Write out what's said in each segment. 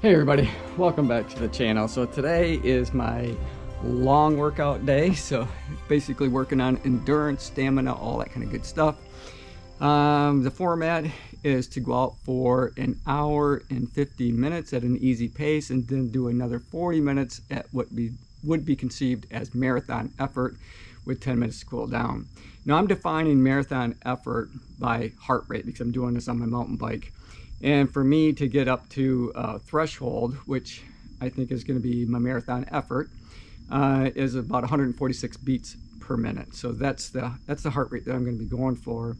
Hey everybody, welcome back to the channel. So today is my long workout day, so basically working on endurance, stamina, all that kind of good stuff. The format is to go out for an hour and 50 minutes at an easy pace and then do another 40 minutes at what would be conceived as marathon effort with 10 minutes to cool down. Now I'm defining marathon effort by heart rate because I'm doing this on my mountain bike. And for me to get up to a threshold, which I think is going to be my marathon effort, is about 146 beats per minute. So that's the heart rate that I'm going to be going for.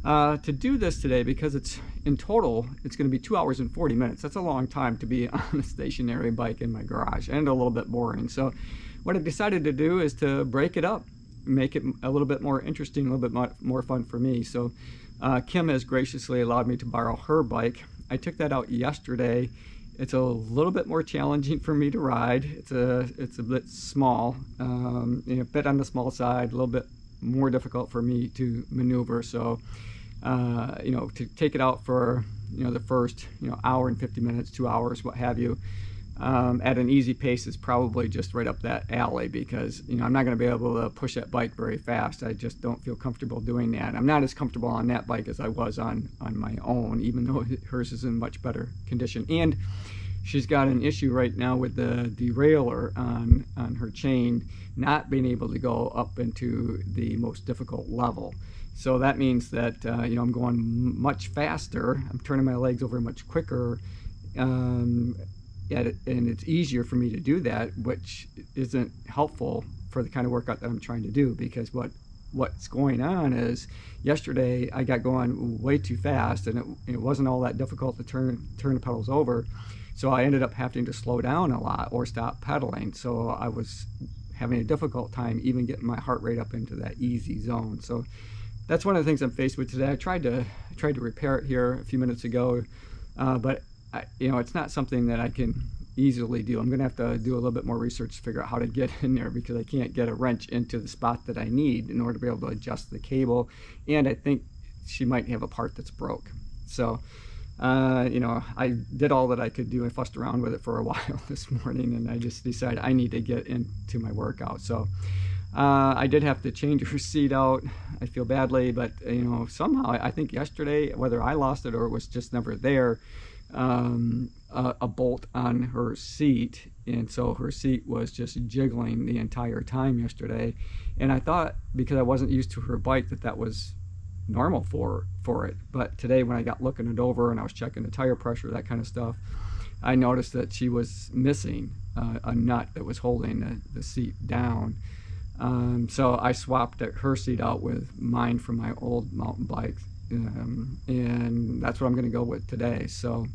To do this today, because it's in total, it's going to be 2 hours and 40 minutes. That's a long time to be on a stationary bike in my garage and a little bit boring. So what I decided to do is to break it up, make it a little bit more interesting, a little bit more fun for me. So Kim has graciously allowed me to borrow her bike. I took that out yesterday. It's a little bit more challenging for me to ride. It's a bit small, a bit on the small side, a little bit more difficult for me to maneuver. So to take it out for the first hour and 50 minutes, 2 hours, what have you, at an easy pace is probably just right up that alley, because I'm not going to be able to push that bike very fast. I just don't feel comfortable doing that. I'm not as comfortable on that bike as I was on my own, even though hers is in much better condition. And she's got an issue right now with the derailleur on her chain not being able to go up into the most difficult level. So that means that I'm going much faster. I'm turning my legs over much quicker. And it's easier for me to do that, which isn't helpful for the kind of workout that I'm trying to do, because what's going on is yesterday I got going way too fast, and it wasn't all that difficult to turn the pedals over. So I ended up having to slow down a lot or stop pedaling. So I was having a difficult time even getting my heart rate up into that easy zone. So that's one of the things I'm faced with today. I tried to repair it here a few minutes ago, but it's not something that I can easily do. I'm going to have to do a little bit more research to figure out how to get in there, because I can't get a wrench into the spot that I need in order to be able to adjust the cable. And I think she might have a part that's broke. So, I did all that I could do. I fussed around with it for a while this morning, and I just decided I need to get into my workout. So I did have to change her seat out. I feel badly, but somehow I think yesterday, whether I lost it or it was just never there, a bolt on her seat, and so her seat was just jiggling the entire time yesterday. And I thought, because I wasn't used to her bike, that was normal for it. But today, when I got looking it over and I was checking the tire pressure, that kind of stuff, I noticed that she was missing a nut that was holding the seat down. So I swapped her seat out with mine from my old mountain bike. And that's what I'm going to go with today. So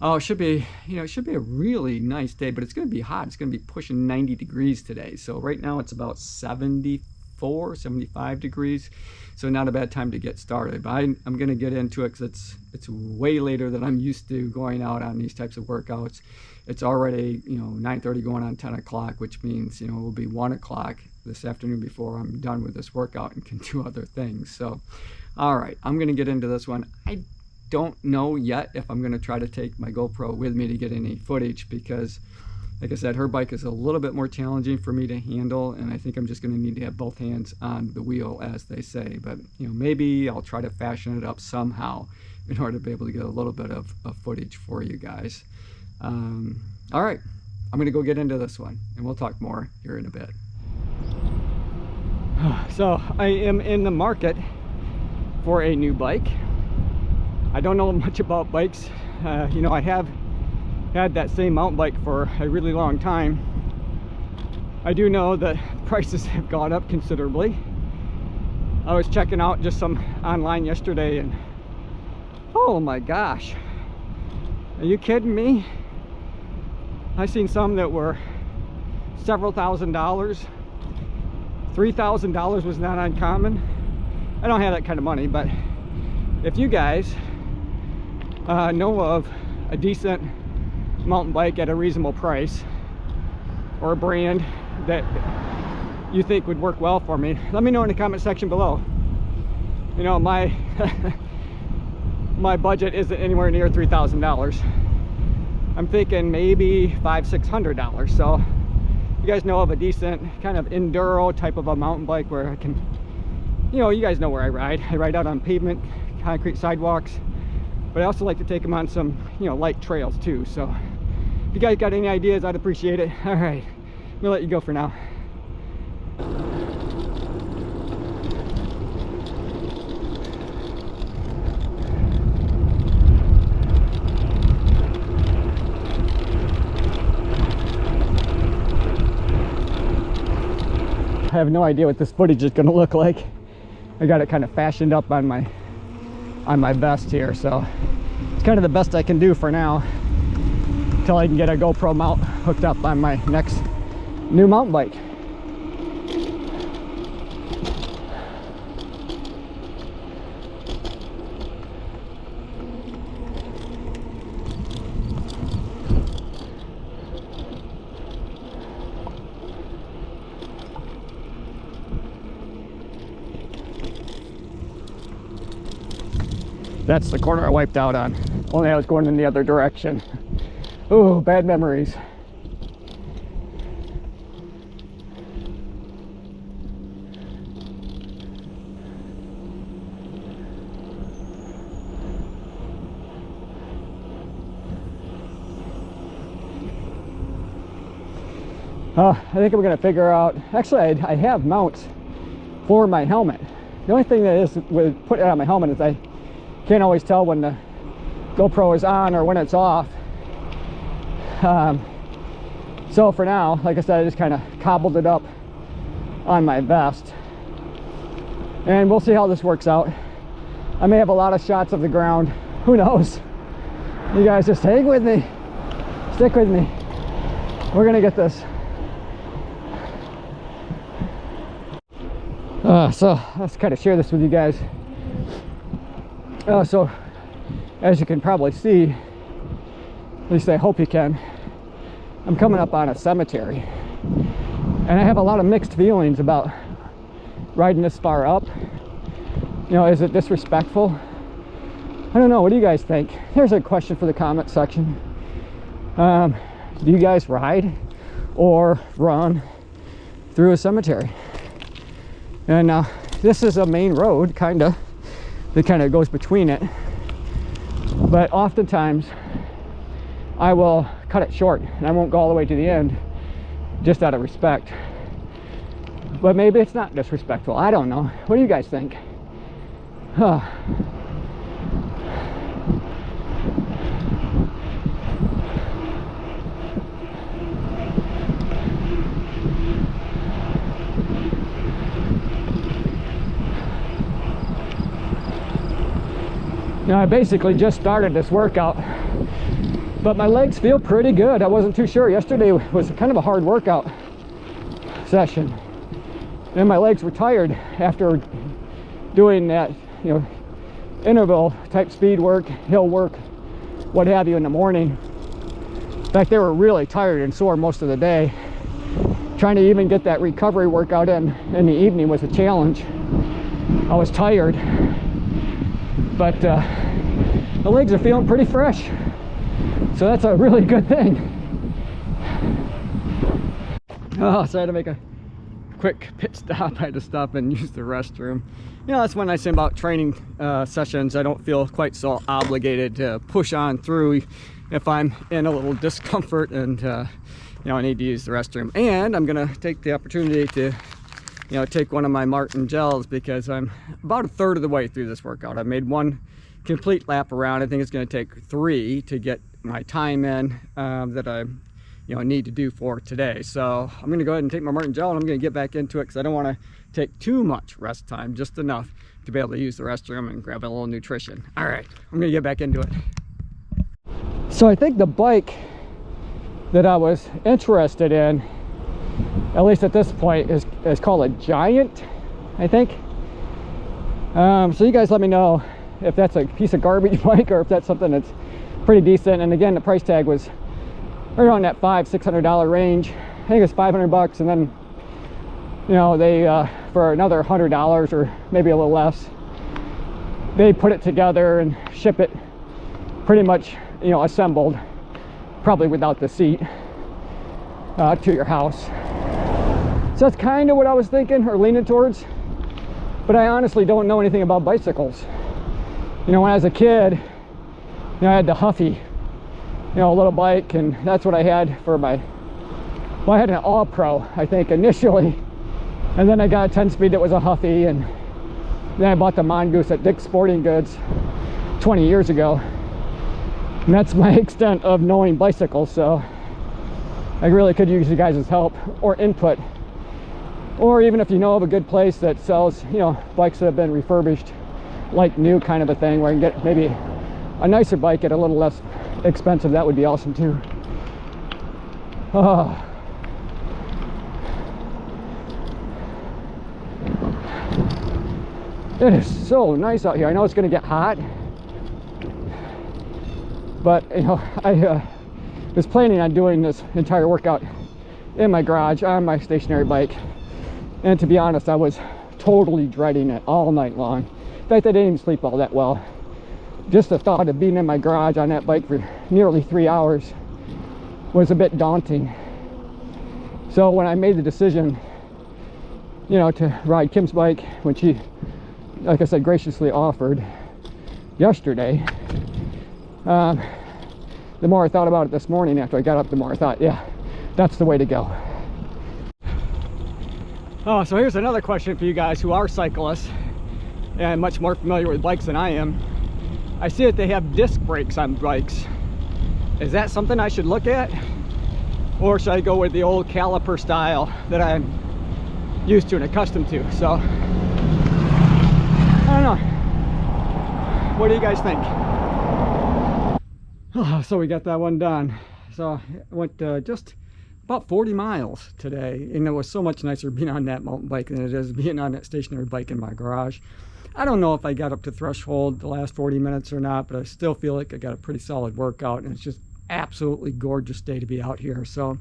it should be a really nice day, but it's going to be hot. It's going to be pushing 90 degrees today. So right now it's about 75 degrees, so not a bad time to get started. But I'm going to get into it because it's way later than I'm used to going out on these types of workouts. It's already 9:30 going on 10 o'clock, which means it will be 1 o'clock this afternoon before I'm done with this workout and can do other things. So all right, I'm going to get into this one. I don't know yet if I'm going to try to take my GoPro with me to get any footage, because like I said, her bike is a little bit more challenging for me to handle, and I think I'm just going to need to have both hands on the wheel, as they say. But maybe I'll try to fashion it up somehow in order to be able to get a little bit of footage for you guys. All right, I'm going to go get into this one, and we'll talk more here in a bit. So I am in the market for a new bike. I don't know much about bikes. I have had that same mountain bike for a really long time. I do know that prices have gone up considerably. I was checking out just some online yesterday, and oh my gosh, are you kidding me? I seen some that were several $1,000s. $3,000 was not uncommon. I don't have that kind of money, but if you guys know of a decent mountain bike at a reasonable price, or a brand that you think would work well for me, let me know in the comment section below. my budget isn't anywhere near $3,000. I'm thinking maybe $500–600. So you guys know of a decent kind of enduro type of a mountain bike where I can, you know, you guys know where I ride out on pavement, concrete sidewalks, but I also like to take them on some, you know, light trails too. So if you guys got any ideas, I'd appreciate it. All right, I'm gonna let you go for now. I have no idea what this footage is going to look like. I got it kind of fashioned up on my vest here, so it's kind of the best I can do for now until I can get a GoPro mount hooked up on my next new mountain bike. That's the corner I wiped out on. Only I was going in the other direction. Ooh, bad memories. I think I'm gonna figure out, actually I have mounts for my helmet. The only thing that is with putting it on my helmet is I can't always tell when the GoPro is on or when it's off. So for now, like I said, I just kind of cobbled it up on my vest. And we'll see how this works out. I may have a lot of shots of the ground. Who knows? You guys just hang with me. Stick with me. We're gonna get this. So let's kind of share this with you guys. So as you can probably see, at least I hope you can, I'm coming up on a cemetery, and I have a lot of mixed feelings about riding this far up. You know, is it disrespectful? I don't know. What do you guys think? Here's a question for the comment section. Do you guys ride or run through a cemetery? And this is a main road, kind of, that kind of goes between it, but oftentimes I will cut it short and I won't go all the way to the end just out of respect. But maybe it's not disrespectful. I don't know. What do you guys think? Now, I basically just started this workout, but my legs feel pretty good. I wasn't too sure. Yesterday was kind of a hard workout session, and my legs were tired after doing that, you know, interval type speed work, hill work, what have you in the morning. In fact, they were really tired and sore most of the day. Trying to even get that recovery workout in the evening was a challenge. I was tired. But the legs are feeling pretty fresh, so that's a really good thing. Oh, so I had to make a quick pit stop. I had to stop and use the restroom. You know, that's one nice thing about training sessions. I don't feel quite so obligated to push on through if I'm in a little discomfort and you know, I need to use the restroom. And I'm gonna take the opportunity to, you know, take one of my Martin gels, because I'm about a third of the way through this workout. I made one complete lap around. I think it's going to take 3 to get my time in that I, you know, need to do for today. So I'm going to go ahead and take my Martin gel, and I'm going to get back into it because I don't want to take too much rest time, just enough to be able to use the restroom and grab a little nutrition. All right, I'm going to get back into it. So I think the bike that I was interested in, at least at this point, is called a Giant, I think. So you guys let me know if that's a piece of garbage bike or if that's something that's pretty decent. And again, the price tag was right around that $500–600 range. I think it's $500, and then, you know, they for another $100 or maybe a little less, they put it together and ship it pretty much, you know, assembled probably without the seat, to your house. So that's kind of what I was thinking or leaning towards. But I honestly don't know anything about bicycles. You know, when I was a kid, you know, I had the Huffy, you know, a little bike, and that's what I had for my, well, I had an All Pro, I think, initially. And then I got a 10-speed that was a Huffy, and then I bought the Mongoose at Dick's Sporting Goods 20 years ago. And that's my extent of knowing bicycles, so I really could use you guys' help or input. Or even if you know of a good place that sells, you know, bikes that have been refurbished like new kind of a thing, where I can get maybe a nicer bike at a little less expensive, that would be awesome too. Oh. It is so nice out here. I know it's going to get hot, but you know, I was planning on doing this entire workout in my garage on my stationary bike. And to be honest, I was totally dreading it all night long. In fact, I didn't even sleep all that well. Just the thought of being in my garage on that bike for nearly 3 hours was a bit daunting. So when I made the decision, you know, to ride Kim's bike, when she, like I said, graciously offered yesterday, the more I thought about it this morning after I got up, the more I thought, yeah, that's the way to go. Oh, so here's another question for you guys who are cyclists and much more familiar with bikes than I am. I see that they have disc brakes on bikes. Is that something I should look at? Or should I go with the old caliper style that I'm used to and accustomed to? So, I don't know. What do you guys think? Oh, so we got that one done. So I went just about 40 miles today, and it was so much nicer being on that mountain bike than it is being on that stationary bike in my garage. I don't know if I got up to threshold the last 40 minutes or not, but I still feel like I got a pretty solid workout, and it's just absolutely gorgeous day to be out here. So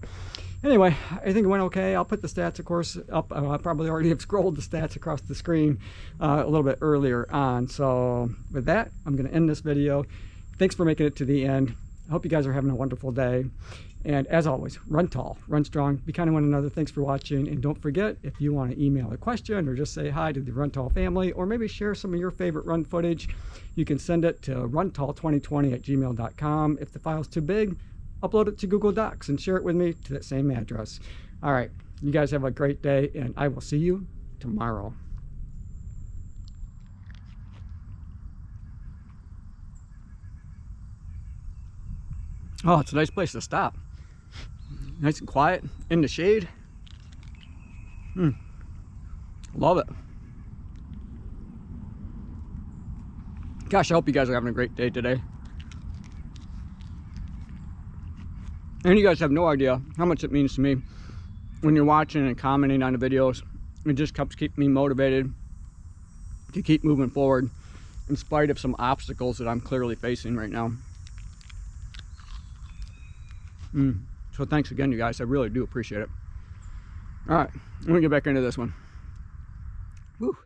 anyway, I think it went okay. I'll put the stats, of course, up. I probably already have scrolled the stats across the screen a little bit earlier on. So with that, I'm going to end this video. Thanks for making it to the end. I hope you guys are having a wonderful day. And as always, run tall, run strong, be kind to one another. Thanks for watching. And don't forget, if you want to email a question or just say hi to the Run Tall family, or maybe share some of your favorite run footage, you can send it to runtall2020@gmail.com. If the file's too big, upload it to Google Docs and share it with me to that same address. All right, you guys have a great day, and I will see you tomorrow. Oh, it's a nice place to stop. Nice and quiet, in the shade. Love it. Gosh, I hope you guys are having a great day today. And you guys have no idea how much it means to me when you're watching and commenting on the videos. It just helps keep me motivated to keep moving forward in spite of some obstacles that I'm clearly facing right now. So thanks again, you guys. I really do appreciate it. All right, I'm gonna get back into this one. Woo.